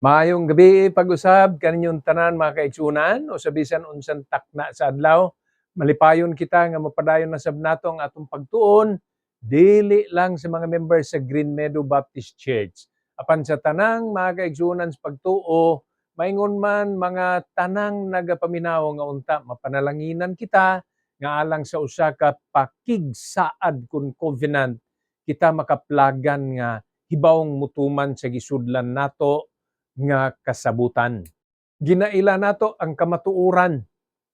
Maayong gabi pag-usab kaninyong tanan mga kaigsunan o sa bisan unsang takna sa adlaw. Malipayon kita nga mapadayon na sab nato ang atong pagtuon dili lang sa mga members sa Green Meadow Baptist Church. Apan sa tanang mga kaigsunan sa pagtuo, maingon man mga tanang nagapaminaw nga unta mapanalanginan kita nga alang sa usa ka pakigsaad kun covenant kita makaplagan nga hibawong mutuman sa gisudlan nato nga kasabutan. Ginaila nato ang kamatuoran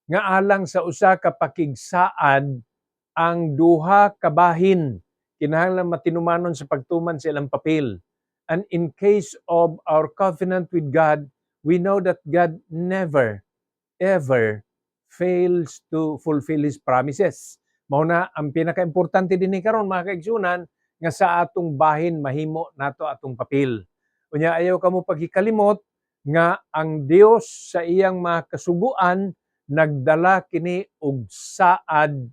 nga alang sa usa ka pakigsaad ang duha ka bahin kinahanglan matinumanon sa pagtuman sa ilang papel. And in case of our covenant with God, we know that God never, ever fails to fulfill His promises. Mao na ang pinaka-importante dinhi karon mga kaigsunan nga sa atong bahin mahimo nato atong papel. Unya ayaw kamo paghikalimot nga ang Dios sa iyang mga kasuguan nagdala kini og saad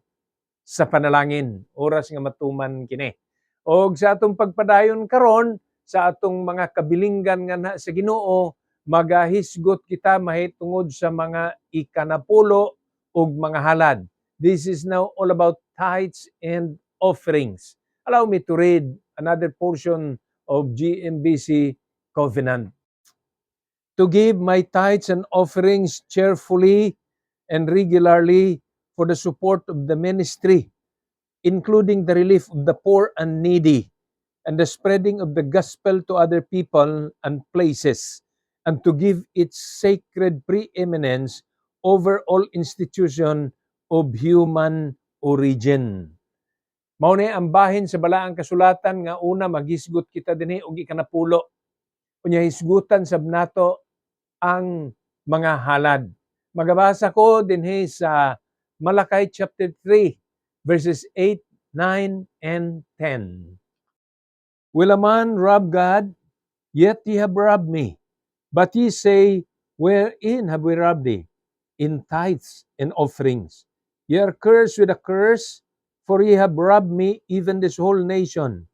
sa panalangin oras nga matuman kini. Og sa atong pagpadayon karon sa atong mga kabilinggan nga na sa Ginoo, magahisgot kita mahitungod sa mga ikanapulo ug mga halad. This is now all about tithes and offerings. Allow me to read another portion of GMBC Covenant. To give my tithes and offerings cheerfully and regularly for the support of the ministry, including the relief of the poor and needy, and the spreading of the gospel to other people and places, and to give its sacred preeminence over all institution of human origin. Mao ni ang bahin sa balaang kasulatan nga una maghisgot kita dinhi og ikanapulo. Unya hisgutan sab nato ang mga halad. Magabasa ko dinhi sa Malakay chapter 3 verses 8, 9, and 10. Will a man rob God? Yet ye have robbed me. But ye say, wherein have we robbed thee? In tithes and offerings. Ye are cursed with a curse, for ye have robbed me, even this whole nation.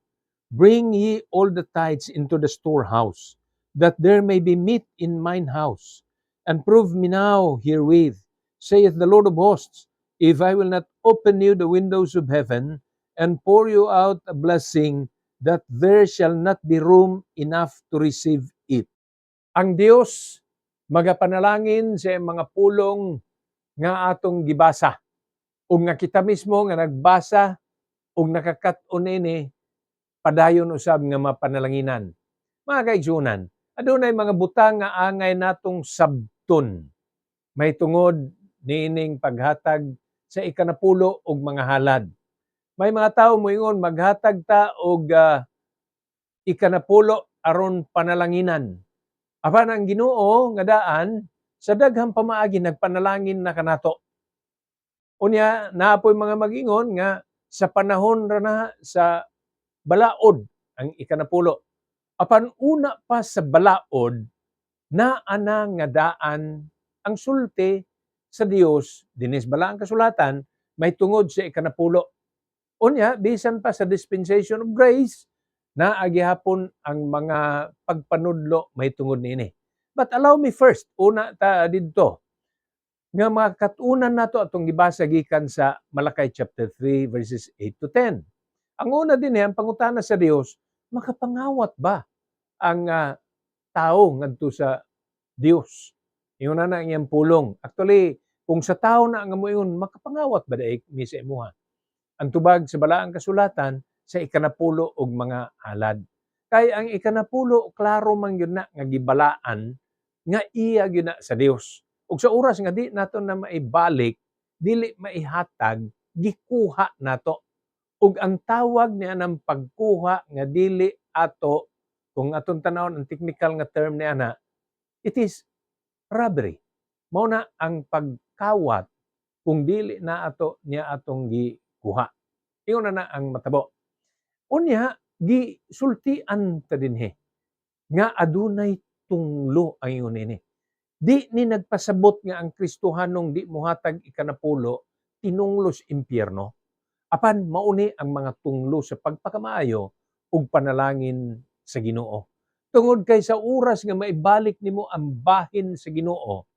Bring ye all the tithes into the storehouse, that there may be meat in mine house. And prove me now herewith, saith the Lord of hosts, if I will not open you the windows of heaven, and pour you out a blessing, that there shall not be room enough to receive it. Ang Dios magapanalangin sa mga pulong nga atong gibasa, ug nga kita mismo nga nagbasa ug nakakat-on ini padayon usab nga mapanalanginan. Mga kaigsunan, adunay mga butang nga angay natong sabton may tungod niining paghatag sa ikanapulo og mga halad. May mga tawo moingon maghatag ta og ikanapulo aron panalanginan. Apan ang Ginoo nga daan sa daghang pamaagi nagpanalangin na kanato. Unya naapoy mga mag-ingon nga sa panahon ra na sa balaod ang ikanapulo. Apan una pa sa balaod, naa na nga daan ang sulti sa Dios dinis balaang kasulatan may tungod sa ikanapulo. Unya bisan pa sa dispensation of grace naa gihapon ang mga pagpanudlo may tungod niini. But allow me first una ta didto nga makatunan nato atong gibasa gikan sa Malakay chapter 3 verses 8 to 10. Ang una din ang pangutana sa Dios, makapangawat ba ang tao ngadto sa Dios? Ingon na iyang pulong. Actually, kung sa tao na nga moingon, makapangawat ba daig mi sa imuha? Ang tubag sa balaang kasulatan sa ikanapulo og mga halad. Kay ang ikanapulo klaro man gyud na nga gibalaan nga iya gyud na sa Dios. Ug sa oras nga di nato na maibalik, dili maihatag, gikuha nato. Ug ang tawag niya ng pagkuha nga dili ato, kung atong tanawon ang technical nga term niya na, it is robbery. Mao na ang pagkawat kung dili na ato niya atong gikuha. Ingon na ang matabo. Unya, gisultian ta dinhi nga adunay tunglo ang ingon ini. Di ni nagpasabot nga ang Kristohanong di mohatag ikanapulo tinunglos impyerno. Apan mauni ang mga tunglo sa pagpakamaayo ug panalangin sa Ginoo. Tungod kay sa oras nga maibalik nimo ang bahin sa Ginoo,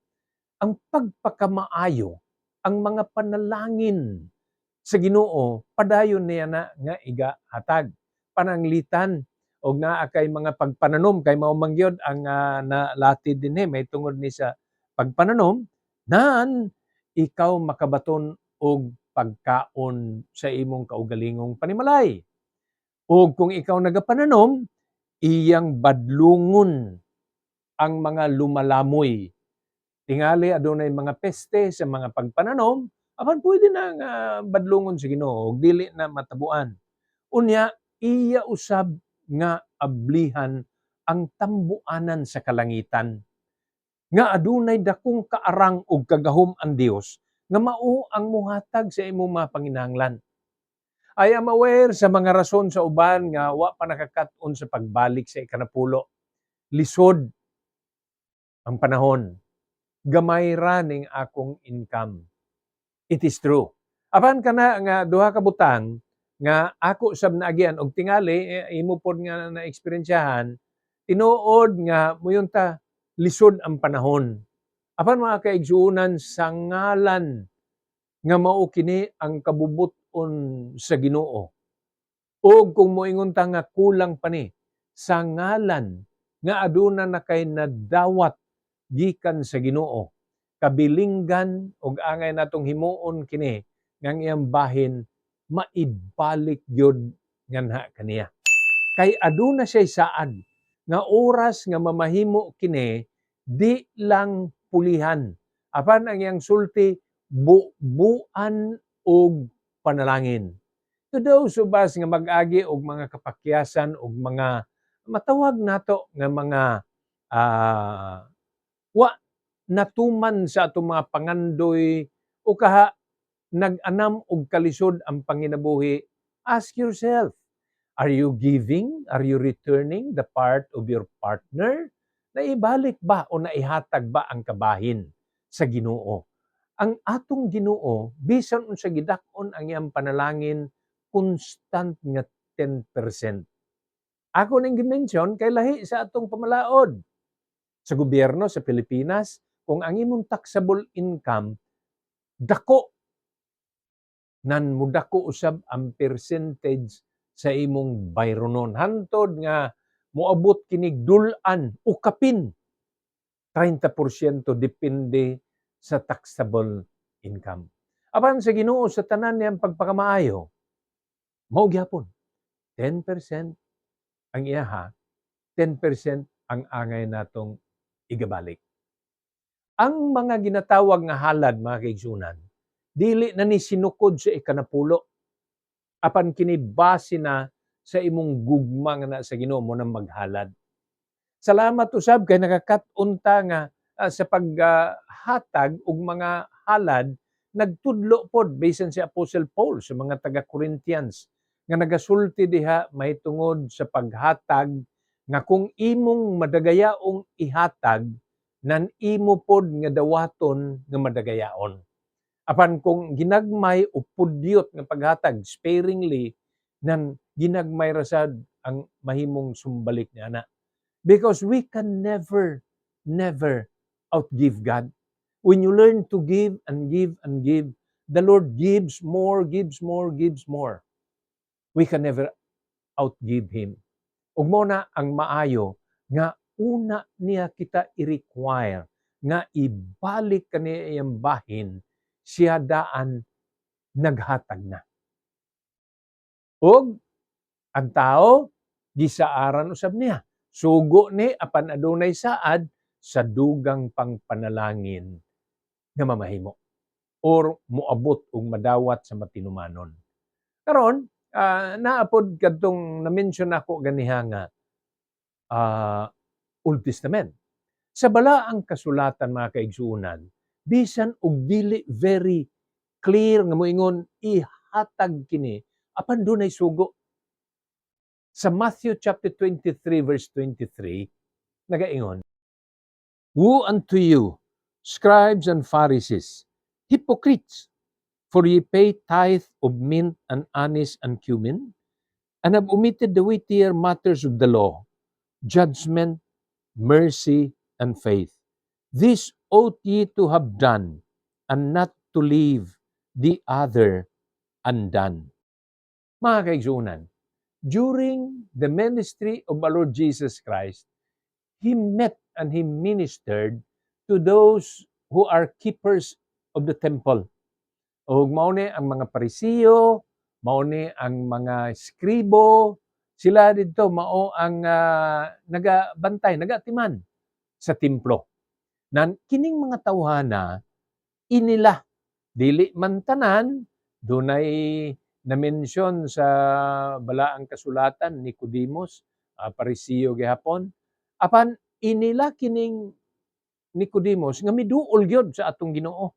ang pagpakamaayo, ang mga panalangin sa Ginoo padayon niya na nga igahatag. Pananglitan og naa kay mga pagpananom kay mao man gyud ang nalatid dinhi may tungod ni sa pagpananom nan ikaw makabaton og pagkaon sa imong kaugalingong panimalay. O kung ikaw nagapananom, iyang badlungon ang mga lumalamoy. Tingali adunay mga peste sa mga pagpananom, apan pwede na nga badlungon sa Ginoo ug dili na matabuan. Unya iya usab nga ablihan ang tambuanan sa kalangitan nga adunay dakong kaarang ug kagahom ang Dios nga mao ang muhatag sa imong mga panginahanglan. I am aware sa mga rason sa uban nga wa pa nakakat-on sa pagbalik sa ikanapulo. Lisod ang panahon. Gamay ra ning akong income. It is true. Apan kana nga duha ka butang nga ako sab naagyan og tingali imo pod nga naeksperyensyahan tinuod nga muyunta lisod ang panahon. Apan mga kaigsuonan sa ngalan nga mao kini ang kabubut-on sa Ginoo. O kung moingon ta nga kulang pa ni sa ngalan nga aduna na kay nadawat gikan sa Ginoo kabilinggan og angay natong himuon kini nga ang iyang bahin maibalik gyud nganha kaniya. Kay aduna siya saad nga oras nga mamahimo kini di lang pulihan. Apan ang iyang sulti buan og panalangin. To those of us nga mag-agi og mga kapakyasan og mga matawag nato nga mga wa natuman sa atong mga pangandoy o kaha nag-anam og kalisod ang panginabuhi, ask yourself, are you giving? Are you returning the part of your partner? Naibalik ba o naihatag ba ang kabahin sa Ginoo? Ang atong Ginoo bisan unsa gidak-on ang iyang panalangin constant nga 10%. Ako ning gimension kay lahi sa atong pamalaod. Sa gobyerno sa Pilipinas, kung ang imong taxable income dako nan mudako usab ang percentage sa imong bayronon hantod nga moabot kinig dul-an o kapin 30% depende sa taxable income. Apan sa Ginoo sa tanan niyang pagpakamaayo, mao gyapon 10% ang iyaha, 10% ang angay natong igabalik. Ang mga ginatawag nga halad, mga kaigsunan, dili na ni sinukod sa ikanapulo. Apan kini base na sa imong gugma nga na sa Ginoo mo nang maghalad. Salamat usab kay nakakat-on ta nga sa paghatag og mga halad nagtudlo pod bisan si Apostle Paul sa mga taga-Corinthians nga nagasulti diha mahitungod sa paghatag nga kung imong madagayaong ihatag nan imo pod nga dawaton nga madagayaon. Apan kung ginagmay o pudyot nga paghatag sparingly nan ginagmay ra sad ang mahimong sumbalik niana. Because we can never outgive God. When you learn to give and give and give, the Lord gives more, gives more, gives more. We can never outgive Him. Ug mo na ang maayo nga una niya kita i-require nga ibalik kaniya iyang bahin siya daan naghatag na. Og ang tao gisaaran usab niya. Sugo ni apan adunay saad sa dugang pangpanalangin nga mamahimo or moabot og madawat sa matinumanon. Karon naapod kadtong na-mention ako ganiha nga Old Testament. Sa balaang kasulatan mga kaigsuonan, bisan og dili very clear nga moingon ihatag kini apan dunay sugo. Sa Matthew chapter 23 verse 23 nagaingon, "Woe unto you, scribes and Pharisees, hypocrites, for ye pay tithe of mint and anise and cumin, and have omitted the weightier matters of the law, judgment, mercy, and faith. This ought ye to have done, and not to leave the other undone. Mga kaigsunan, during the ministry of our Lord Jesus Christ, He met and He ministered to those who are keepers of the temple. O mao ni ang mga Parisiyo, mao ni ang mga skribo, sila dito mao ang nagabantay, nagatiman sa templo. Nan kining mga tawhana inila dili man tanan dunay na-mention sa balaang kasulatan Nicodemus, Parisiyo gihapon. Apan inila kining Nicodemus nga miduol gyud sa atong Ginoo.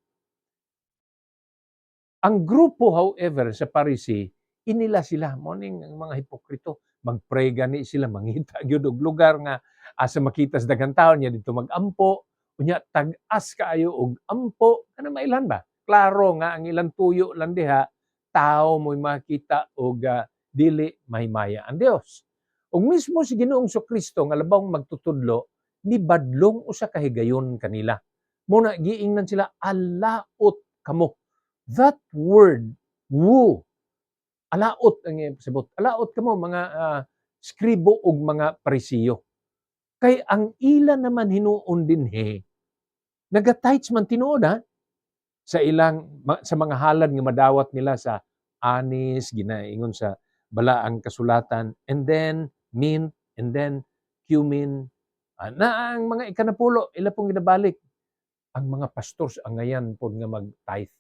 Ang grupo however sa Parisi, inila sila mao ning mga hipokrito. Mag-pray gani sila, mangita gyud og lugar nga asa makita sa daghang tawo nya didto mag-ampo, unya tag-as kaayo og ampo, kana mailan ba? Klaro nga ang ilang tuyo lang diha, tao mo'y makita og dili mahimaya ang Dios. Ug mismo si Ginoong Kristo nga labang magtutudlo, nibadlong usa ka higayon kanila. Muna giingnan sila, alaot kamo. That word, woo, alaot ang iyang pasabot. Alaot kamo mga skribo ug mga Parisiyo. Kay ang ila naman hinuon dinhi, naga-tights man tinuod sa ilang sa mga halad nga madawat nila sa anis, ginaingon sa balaang kasulatan, and then mint, and then cumin. Na ang mga ikanapulo, ila pong ginabalik. Ang mga pastors ang ngayan po nga mag-tithe.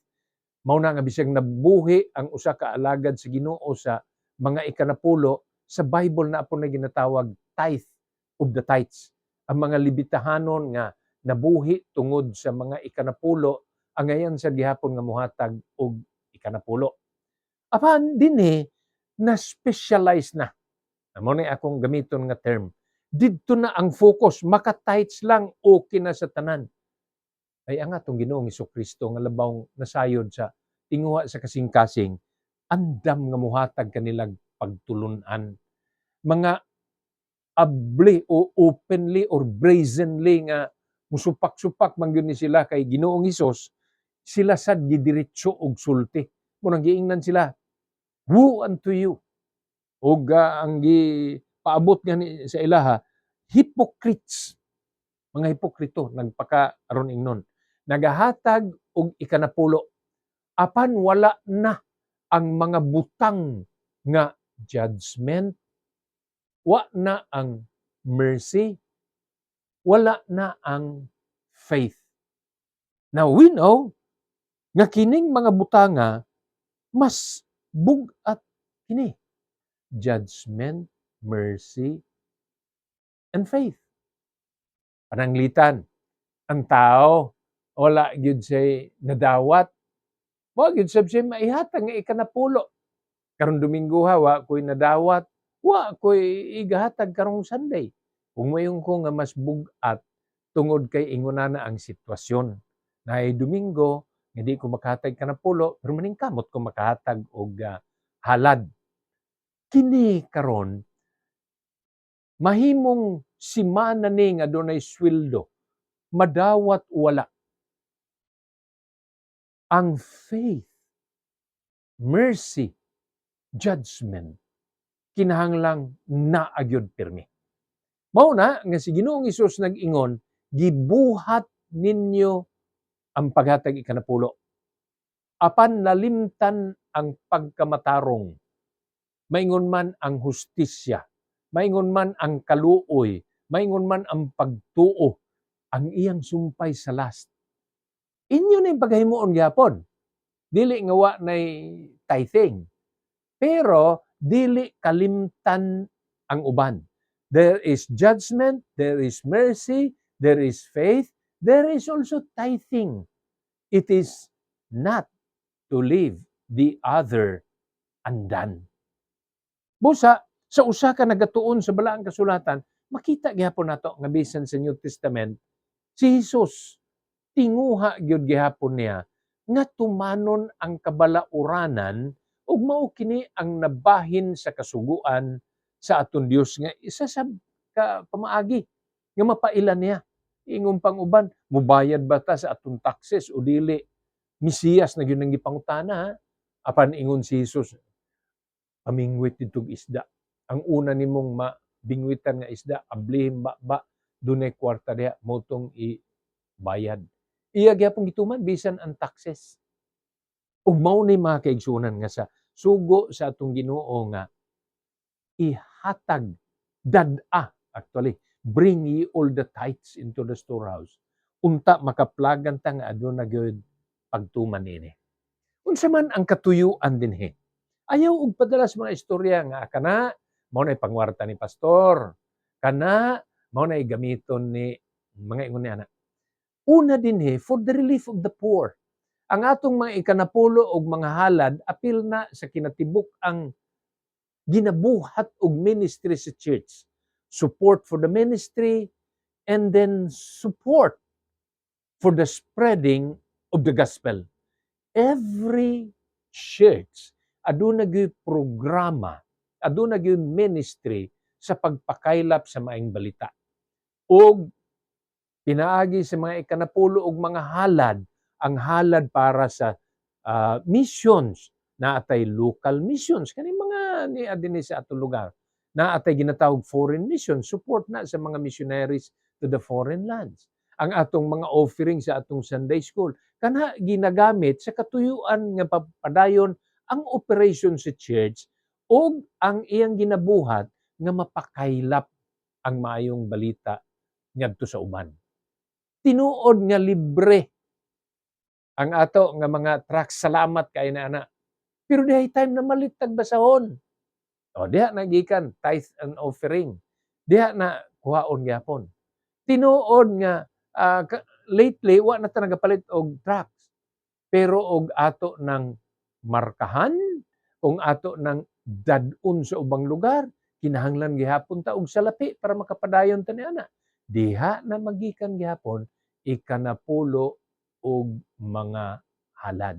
Mao na nga bisag nabuhi ang usa ka alagad sa Ginoo sa mga ikanapulo, sa Bible na po na ginatawag tithe of the tithes. Ang mga Libitahanon nga nabuhi tungod sa mga ikanapulo, ang ngayon sa gihapon nga muhatag og ikanapulo. Apan dinhi na specialize na. Amo ni akong gamiton nga term. Didto na ang focus, maka-tithes lang okay na sa tanan. Ay ang atong Ginoong Kristo nga labaw nasayod sa tinguha sa kasing-kasing, andam nga muhatag kanilang pagtulunan. Mga abli o openly or brazenly nga musupak-supak man gyud ni sila kay Ginoong Hesus, sila sad gidiretso og sulti. Munang giingnan sila, woe unto you. Og ang paabot nga ni sa ilaha, hypocrites. Mga hipokrito nagpaka-aron ingnon. Nagahatag og ikanapulo, apan wala na ang mga butang nga judgment, wa na ang mercy, wala na ang faith. Now we know nga kining mga butanga mas bugat kini. Judgment, mercy, and faith. Pananglitan, ang tao wala gyud say nadawat. Wa gyud sab siya maihatag nga ikanapulo. Karong Domingo wa ko'y nadawat, wa ko'y igahatag karong Sunday. Kung mayon ko nga mas bugat tungod kay ingonana ang sitwasyon. Naay Domingo nga di ko makahatag ikanapulo, pero maningkamot ko makahatag og halad. Kini karon mahimong simana ni nga dunay sweldo, madawat wala. Ang faith, mercy, judgment, kinahanglang naagyod pirmi. Mao na nga si Ginoong Hesus nag-ingon, gibuhat ninyo ang paghatag ikanapulo. Apan nalimtan ang pagkamatarong. Maingon man ang hustisya, maingon man ang kaluoy, maingon man ang pagtuo, ang iyang sumpay sa last. Inyo na yung paghimuon gyapon. Dili nga wa nay tithing. Pero dili kalimtan ang uban. There is judgment, there is mercy, there is faith, there is also tithing. It is not to leave the other undone. Busa, sa usa ka nagatuon sa balaang kasulatan, makita gyapon nato nga bisan sa New Testament, si Jesus tinguha gyud gihapon niya nga tumanon ang kabalauranan ug mao kini ang nabahin sa kasuguan sa aton Dios nga isa sa ka pamaagi nga mapailan niya. Ingon pang uban, mubayad ba ta sa atong taxes o dili? Misiyas na gyud ang gipangutana ha. Apan ingon si Jesus, pamingwit ditong isda. Ang una nimong mabingwitan nga isda, ablihim ba dunay kwarta diha motong ibayad. Iya gyapon gituman bisan ang taxes. Ug mao ni mga kaigsunan nga sa sugo sa atong Ginoo nga ihatag dad-a actually bring ye all the tithes into the storehouse. Unta makaplagan ta nga aduna gyud pagtuman ini. Unsa man ang katuyuan dinhi? Ayaw og padala sa mga istorya nga kana mao nay pangwarta ni pastor, kana mao nay gamiton ni mga ingon ni ana. Una dinhi for the relief of the poor. Ang atong mga ikanapulo og mga halad apil na sa kinatibuk ang ginabuhat og ministry sa church. Support for the ministry and then support for the spreading of the gospel. Every church aduna gyud programa, aduna gyud ministry sa pagpakaylap sa maayong balita. Og pinaagi sa mga ikanapulo og mga halad, ang halad para sa missions, naatay local missions kani mga ni adini sa atong lugar. Naatay ginatawag foreign missions, support na sa mga missionaries to the foreign lands. Ang atong mga offering sa atong Sunday school, kana ginagamit sa katuyuan nga padayon ang operation sa church o ang iyang ginabuhat nga mapakaylap ang maayong balita ngadto sa uban. Tinuod nga libre ang ato nga mga tracts, salamat kay na ana. Pero dihay time na malitag basahon. O diha na gikan tithe and offering. Diha na kuhaon gyapon. Tinuod nga lately wa na ta nagapalit og tracts. Pero og ato ng markahan, kung ato ng dadun sa ubang lugar, kinahanglan gihapon ta og salapi para makapadayon ta niana. Diha na magikan gihapon ikanapulo og mga halad.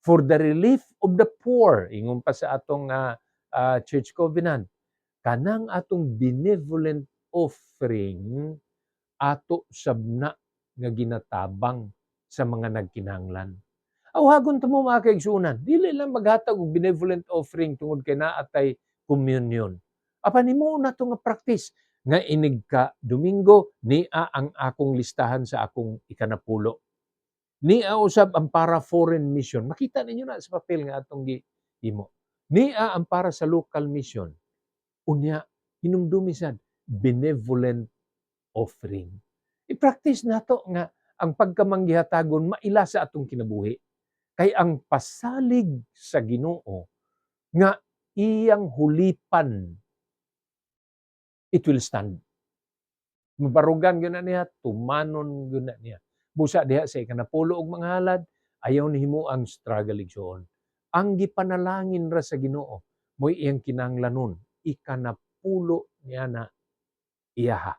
For the relief of the poor, ingon pa sa atong church covenant, kanang atong benevolent offering ato sabna nga ginatabang sa mga nagkinahanglan. Awhagon ta mo mga kaigsunan, dili lang maghatag og benevolent offering tungod kay naa tay communion. Apan himo na to nga practice nga inig ka Domingo nia ang akong listahan sa akong ikanapulo. Nia usab ang para foreign mission. Makita ninyo na sa papel nga atong gihimo. Nia ang para sa local mission. Unya hinumdumi sad benevolent offering. I-practice nato nga ang pagkamanggihatagon maila sa atong kinabuhi. Kay ang pasalig sa Ginoo nga iyang hulipan, it will stand. Mabarugan gyud na niya, tumanon gyud na niya. Busa diha sa ikanapulo og mga halad, ayaw ni himo ang struggle igsoon. Ang gipanalangin ra sa Ginoo mo'y iyang kinahanglanon, ikanapulo niya na iyaha.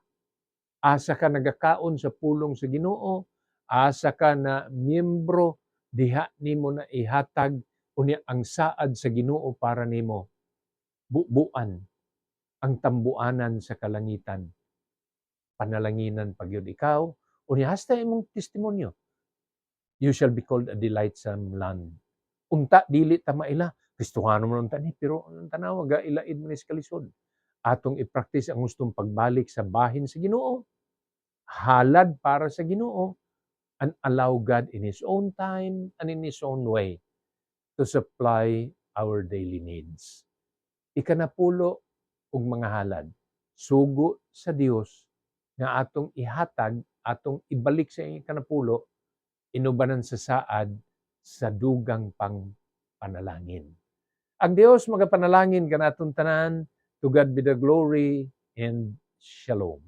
Asa ka nagakaon sa pulong sa Ginoo, asa ka na miyembro, diha nimo na ihatag unya ang saad sa Ginoo para nimo bubuan ang tambuanan sa kalangitan. Panalanginan pagyud ikaw, unya hasta imong testimonyo. You shall be called a delightsome land. Unta dili ta maila, Kristohano man unta ni, pero ang tanaw ga ilaid man sa kalisod. Atong i-practice ang gustong pagbalik sa bahin sa Ginoo, halad para sa Ginoo, and allow God in His own time and in His own way to supply our daily needs. Ikanapulo og mga halad, sugo sa Dios nga atong ihatag, atong ibalik sa ikanapulo, inubanan sa saad sa dugang pang panalangin. Ang Dios magapanalangin kanaton tanan. To God be the glory and shalom.